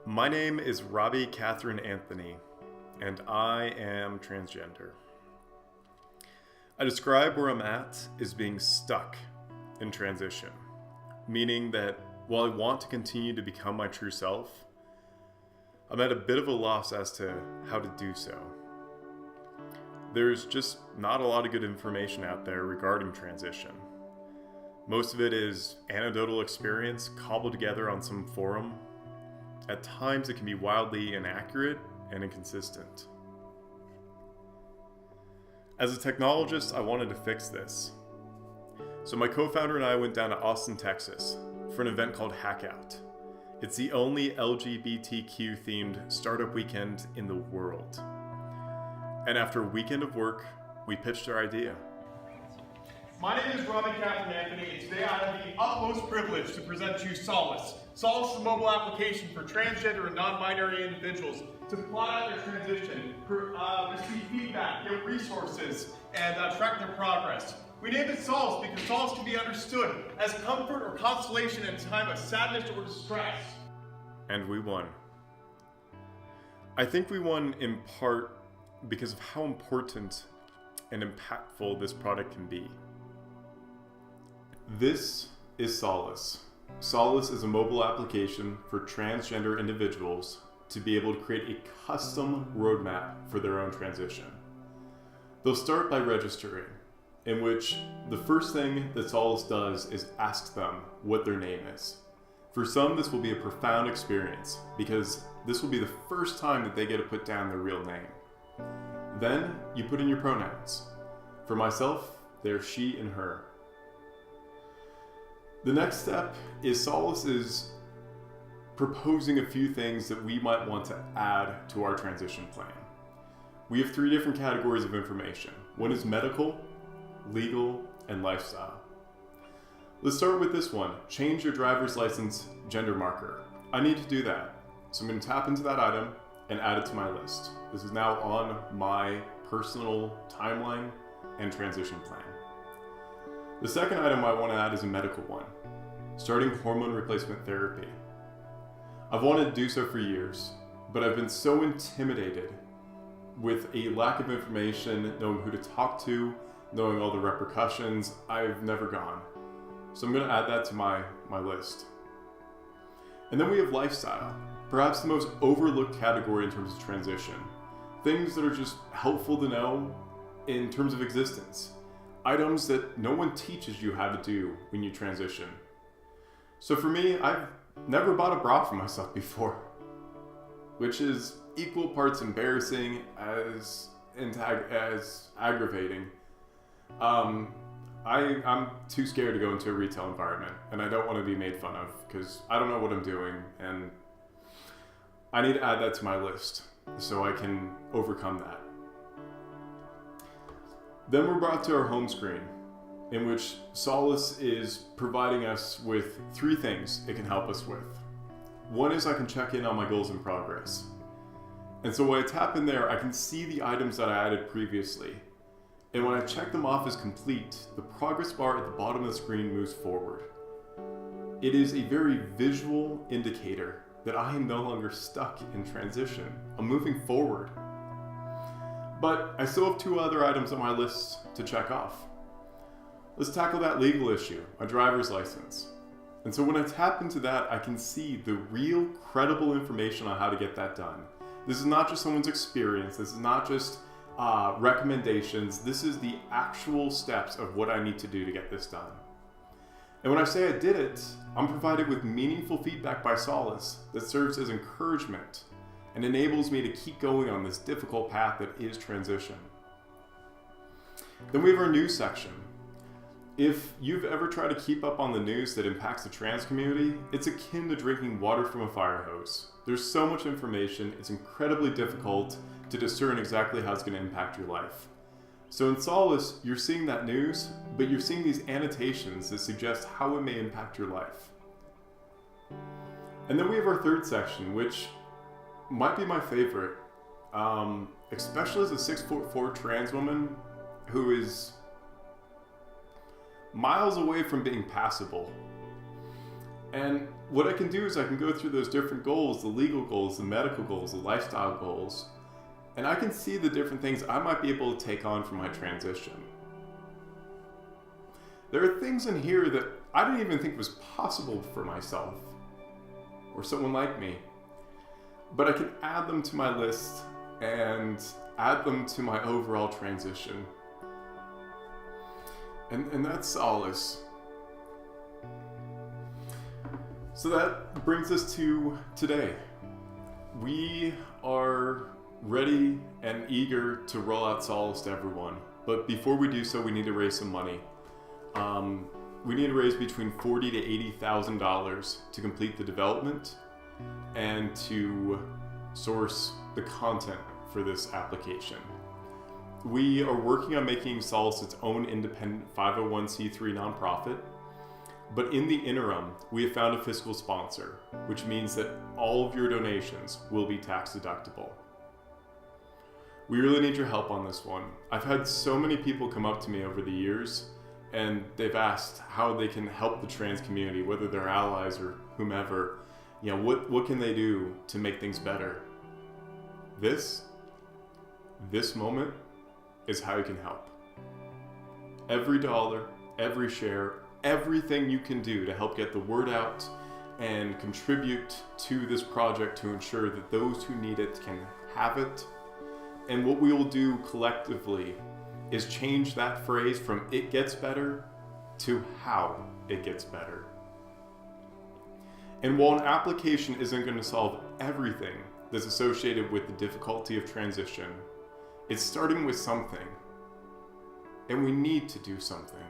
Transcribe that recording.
My name is Robbie Catherine Anthony, and I am transgender. I describe where I'm at as being stuck in transition, meaning that while I want to continue to become my true self, I'm at a bit of a loss as to how to do so. There's just not a lot of good information out there regarding transition. Most of it is anecdotal experience cobbled together on some forum. At times it can be wildly inaccurate and inconsistent. As a technologist, I wanted to fix this. So my co-founder and I went down to Austin, Texas for an event called Hackout. It's the only LGBTQ themed startup weekend in the world. And after a weekend of work, we pitched our idea. My name is Robbie Catherine Anthony, and today I have the utmost privilege to present you Solace. Solace is a mobile application for transgender and non-binary individuals to plot out their transition, receive feedback, get resources, and track their progress. We named it Solace because Solace can be understood as comfort or consolation in a time of sadness or distress. And we won. I think we won in part because of how important and impactful this product can be. This is Solace. Solace is a mobile application for transgender individuals to be able to create a custom roadmap for their own transition. They'll start by registering, in which the first thing that Solace does is ask them what their name is. For some, this will be a profound experience because this will be the first time that they get to put down their real name. Then you put in your pronouns. For myself, they're she and her. The next step is Solace is proposing a few things that we might want to add to our transition plan. We have 3 different categories of information. One is medical, legal, and lifestyle. Let's start with this one, change your driver's license gender marker. I need to do that. So I'm going to tap into that item and add it to my list. This is now on my personal timeline and transition plan. The second item I want to add is a medical one, starting hormone replacement therapy. I've wanted to do so for years, but I've been so intimidated with a lack of information, knowing who to talk to, knowing all the repercussions, I've never gone. So I'm going to add that to my list. And then we have lifestyle, perhaps the most overlooked category in terms of transition. Things that are just helpful to know in terms of existence. Items that no one teaches you how to do when you transition. So for me, I've never bought a bra for myself before, which is equal parts embarrassing as aggravating. I'm too scared to go into a retail environment, and I don't want to be made fun of because I don't know what I'm doing, and I need to add that to my list so I can overcome that. Then we're brought to our home screen, in which Solace is providing us with 3 things it can help us with. One is I can check in on my goals and progress. And so when I tap in there, I can see the items that I added previously. And when I check them off as complete, the progress bar at the bottom of the screen moves forward. It is a very visual indicator that I am no longer stuck in transition. I'm moving forward. But I still have 2 other items on my list to check off. Let's tackle that legal issue, my driver's license. And so when I tap into that, I can see the real credible information on how to get that done. This is not just someone's experience. This is not just recommendations. This is the actual steps of what I need to do to get this done. And when I say I did it, I'm provided with meaningful feedback by Solace that serves as encouragement and enables me to keep going on this difficult path that is transition. Then we have our news section. If you've ever tried to keep up on the news that impacts the trans community, it's akin to drinking water from a fire hose. There's so much information, it's incredibly difficult to discern exactly how it's going to impact your life. So in Solace, you're seeing that news, but you're seeing these annotations that suggest how it may impact your life. And then we have our third section, which might be my favorite, especially as a 6'4" trans woman who is miles away from being passable. And what I can do is I can go through those different goals, the legal goals, the medical goals, the lifestyle goals, and I can see the different things I might be able to take on for my transition. There are things in here that I didn't even think was possible for myself or someone like me, but I can add them to my list and add them to my overall transition. And that's Solace. So that brings us to today. We are ready and eager to roll out Solace to everyone. But before we do so, we need to raise some money. We need to raise between $40,000 to $80,000 to complete the development and to source the content for this application. We are working on making Solace its own independent 501c3 nonprofit, but in the interim, we have found a fiscal sponsor, which means that all of your donations will be tax deductible. We really need your help on this one. I've had so many people come up to me over the years and they've asked how they can help the trans community, whether they're allies or whomever. You know, what can they do to make things better? This moment is how you can help. Every dollar, every share, everything you can do to help get the word out and contribute to this project to ensure that those who need it can have it. And what we will do collectively is change that phrase from "it gets better" to "how it gets better." And while an application isn't going to solve everything that's associated with the difficulty of transition, it's starting with something. And we need to do something.